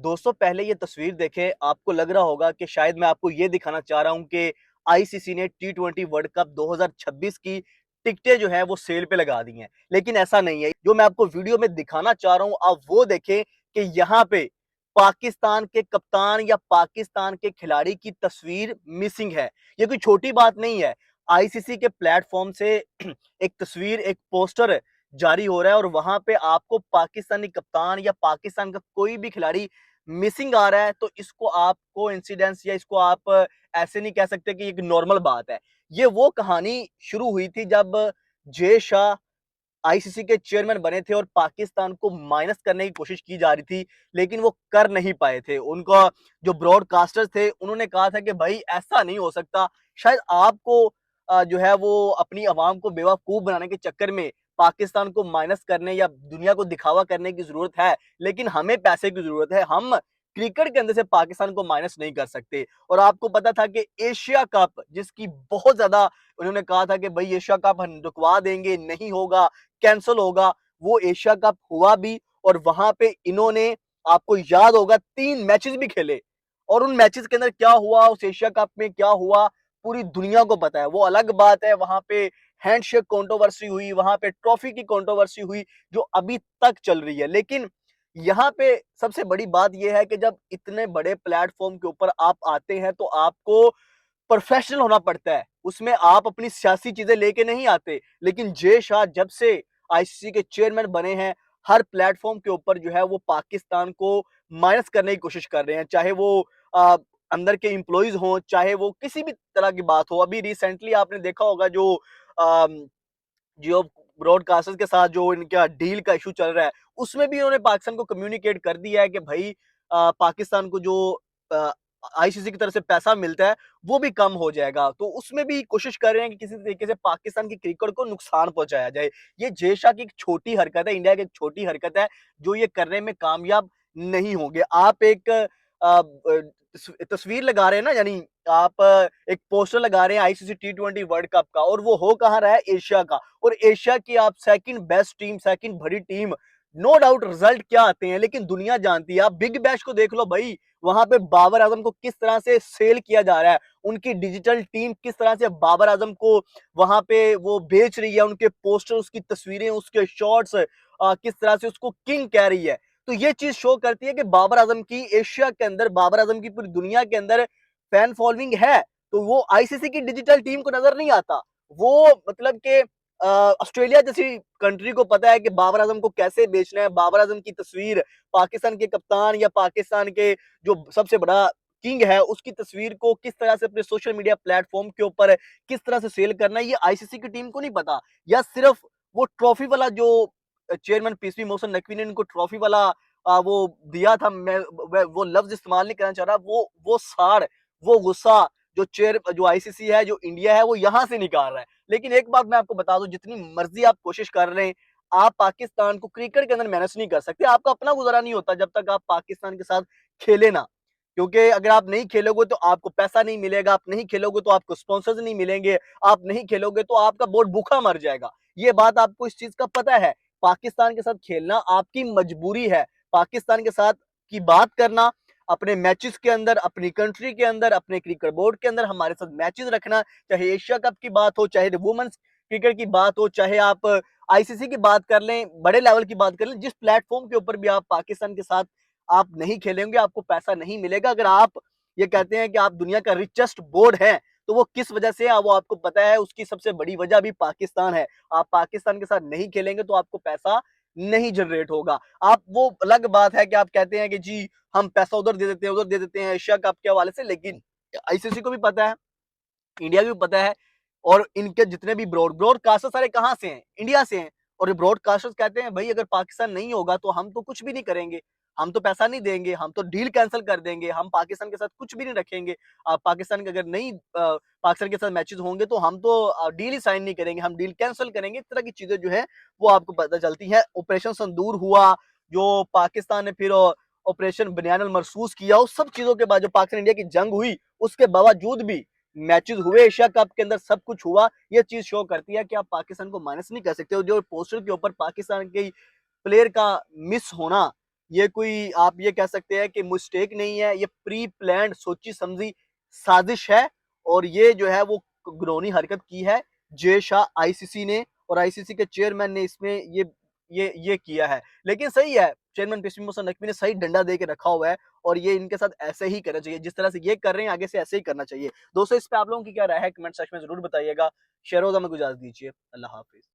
दोस्तों पहले ये तस्वीर देखें, आपको लग रहा होगा कि शायद मैं आपको ये दिखाना चाह रहा हूँ कि आईसीसी ने टी20 वर्ल्ड कप 2026 की टिकटें जो है वो सेल पे लगा दी हैं। लेकिन ऐसा नहीं है। जो मैं आपको वीडियो में दिखाना चाह रहा हूँ, आप वो देखें कि यहाँ पे पाकिस्तान के कप्तान या पाकिस्तान के खिलाड़ी की तस्वीर मिसिंग है। ये कोई छोटी बात नहीं है। आईसीसी के प्लेटफॉर्म से एक तस्वीर, एक पोस्टर जारी हो रहा है और वहां पे आपको पाकिस्तानी कप्तान या पाकिस्तान का कोई भी खिलाड़ी मिसिंग आ रहा है, तो इसको आप कोइंसिडेंस या इसको आप ऐसे नहीं कह सकते कि एक नॉर्मल बात है। ये वो कहानी शुरू हुई थी जब जय शाह आईसीसी के चेयरमैन बने थे और पाकिस्तान को माइनस करने की कोशिश की जा रही थी, लेकिन वो कर नहीं पाए थे। उनका जो ब्रॉडकास्टर्स थे, उन्होंने कहा था कि भाई ऐसा नहीं हो सकता। शायद आपको जो है वो अपनी आवाम को बेवकूफ बनाने के चक्कर में पाकिस्तान को माइनस करने या दुनिया को दिखावा करने की जरूरत है, लेकिन हमें पैसे की जरूरत है। हम क्रिकेट के अंदर से पाकिस्तान को माइनस नहीं कर सकते। और आपको पता था कि एशिया कप, जिसकी बहुत ज्यादा उन्होंने कहा था कि भाई एशिया कप हम रुकवा देंगे, नहीं होगा, कैंसिल होगा। वो एशिया कप हुआ भी और वहां पे इन्होंने, आपको याद होगा, 3 मैचेस भी खेले। और उन मैचेस के अंदर क्या हुआ, उस एशिया कप में क्या हुआ, पूरी दुनिया को पता है। वो अलग बात है, वहां पे हैंडशेक कंट्रोवर्सी हुई, वहां पे ट्रॉफी की कंट्रोवर्सी हुई जो अभी तक चल रही है। लेकिन यहाँ पे सबसे बड़ी बात यह है कि जब इतने बड़े प्लेटफॉर्म के ऊपर आप आते हैं तो आपको प्रोफेशनल होना पड़ता है। उसमें आप अपनी सियासी चीजें लेके नहीं आते। लेकिन जय शाह जब से आईसीसी के चेयरमैन बने हैं, हर प्लेटफॉर्म के ऊपर जो है वो पाकिस्तान को माइनस करने की कोशिश कर रहे हैं। चाहे वो आ, अंदर के एम्प्लॉइज हों, चाहे वो किसी भी तरह की बात हो। अभी रिसेंटली आपने देखा होगा जो जियो ब्रॉडकास्टर्स के साथ जो इनका डील का इशू चल रहा है, उसमें भी उन्होंने पाकिस्तान को कम्युनिकेट कर दिया है कि भाई पाकिस्तान को जो आईसीसी की तरफ से पैसा मिलता है वो भी कम हो जाएगा। तो उसमें भी कोशिश कर रहे हैं कि किसी तरीके से पाकिस्तान की क्रिकेट को नुकसान पहुंचाया जाए। ये जय शाह की एक छोटी हरकत है, इंडिया की एक छोटी हरकत है, जो ये करने में कामयाब नहीं होंगे। आप एक तस्वीर लगा रहे हैं ना, यानी आप एक पोस्टर लगा रहे हैं आईसीसी टी20 वर्ल्ड कप का, और वो हो कहाँ रहा है, एशिया का। और एशिया की आप सेकंड बेस्ट टीम, सेकंड बड़ी टीम, नो डाउट रिजल्ट क्या आते हैं, लेकिन दुनिया जानती है। आप बिग बैश को देख लो भाई, वहां पे बाबर आजम को किस तरह से सेल किया जा रहा है। उनकी डिजिटल टीम किस तरह से बाबर आजम को वहां पे वो बेच रही है, उनके पोस्टर, उसकी तस्वीरें, उसके शॉट्स, किस तरह से उसको किंग कह रही है। तो ये चीज शो करती है कि बाबर आजम की एशिया के अंदर, बाबर आजम की पूरी दुनिया के अंदर फैन फॉलोइंग है। तो वो आईसीसी की डिजिटल टीम को नजर नहीं आता। वो मतलब कि ऑस्ट्रेलिया जैसी कंट्री को पता है कि बाबर आजम को कैसे बेचना है। बाबर आजम की तस्वीर, पाकिस्तान के कप्तान या पाकिस्तान के जो सबसे बड़ा किंग है, उसकी तस्वीर को किस तरह से अपने सोशल मीडिया प्लेटफॉर्म के ऊपर किस तरह से सेल करना है, ये आईसीसी की टीम को नहीं पता। या सिर्फ वो ट्रॉफी वाला जो चेयरमैन पीएसपी मोहसिन नकवी ने इनको ट्रॉफी वाला वो दिया था, मैं वो लफ्ज इस्तेमाल नहीं करना चाह रहा, वो साड़, वो गुस्सा जो आईसीसी है, जो इंडिया है, वो यहां से निकाल रहा है। लेकिन एक बात मैं आपको बता दूं, जितनी मर्जी आप कोशिश कर रहे हैं, आप पाकिस्तान को क्रिकेट के अंदर मैनेज नहीं कर सकते। आपका अपना गुजारा नहीं होता जब तक आप पाकिस्तान के साथ खेले ना। क्योंकि अगर आप नहीं खेलोगे तो आपको पैसा नहीं मिलेगा, आप नहीं खेलोगे तो आपको स्पॉन्सर्स नहीं मिलेंगे, आप नहीं खेलोगे तो आपका बोर्ड भूखा मर जाएगा। ये बात आपको इस चीज का पता है। पाकिस्तान के साथ खेलना आपकी मजबूरी है। पाकिस्तान के साथ की बात करना, अपने मैचेस के अंदर, अपनी कंट्री के अंदर, अपने क्रिकेट बोर्ड के अंदर हमारे साथ मैचेस रखना, चाहे एशिया कप की बात हो, चाहे वुमेन्स क्रिकेट की बात हो, चाहे आप आईसीसी की बात कर लें, बड़े लेवल की बात कर लें, जिस प्लेटफॉर्म के ऊपर भी आप पाकिस्तान के साथ आप नहीं खेलेंगे, आपको पैसा नहीं मिलेगा। अगर आप ये कहते हैं कि आप दुनिया का रिचेस्ट बोर्ड है, तो वो किस वजह से है वो आपको पता है। उसकी सबसे बड़ी वजह भी पाकिस्तान है। आप पाकिस्तान के साथ नहीं खेलेंगे तो आपको पैसा नहीं जनरेट होगा। आप, वो अलग बात है कि आप कहते हैं कि जी हम पैसा उधर दे देते हैं, उधर दे देते हैं एशिया कप के हवाले से, लेकिन आईसीसी को भी पता है, इंडिया को भी पता है। और इनके जितने भी ब्रॉडकास्टर सारे कहां से हैं, इंडिया से हैं। और ये ब्रॉडकास्टर्स कहते हैं भाई अगर पाकिस्तान नहीं होगा तो हम तो कुछ भी नहीं करेंगे, हम तो पैसा नहीं देंगे, हम तो डील कैंसिल कर देंगे, हम पाकिस्तान के साथ कुछ भी नहीं रखेंगे। पाकिस्तान के अगर नहीं पाकिस्तान के साथ मैचेस होंगे तो हम तो डील ही साइन नहीं करेंगे, हम डील कैंसिल करेंगे। इस तरह की चीजें जो है वो आपको पता चलती है। ऑपरेशन संदूर हुआ, जो पाकिस्तान ने फिर ऑपरेशन बनियान मरसूस किया, उस सब चीजों के बाद जो पाकिस्तान इंडिया की जंग हुई, उसके बावजूद भी मैचेस हुए एशिया कप के अंदर, सब कुछ हुआ। ये चीज शो करती है कि आप पाकिस्तान को माइनस नहीं कर सकते। और जो पोस्टर के ऊपर पाकिस्तान के प्लेयर का मिस होना, ये कोई आप ये कह सकते हैं कि मिस्टेक नहीं है, ये प्री प्लान्ड सोची समझी साजिश है और ये जो है वो घिनौनी हरकत की है जय शाह आईसीसी ने और आईसीसी के चेयरमैन ने इसमें ये किया है। लेकिन सही है, चेयरमैन पीएसपी मोहम्मद नकवी ने सही डंडा दे के रखा हुआ है और ये इनके साथ ऐसे ही करना चाहिए। जिस तरह से ये कर रहे हैं आगे से ऐसे ही करना चाहिए। दोस्तों इस पे आप लोगों की क्या राय है कमेंट सेक्शन में ज़रूर बताइएगा। शेयर होगा, हमें को इजाज़त दीजिए। अल्लाह हाफ़िज़।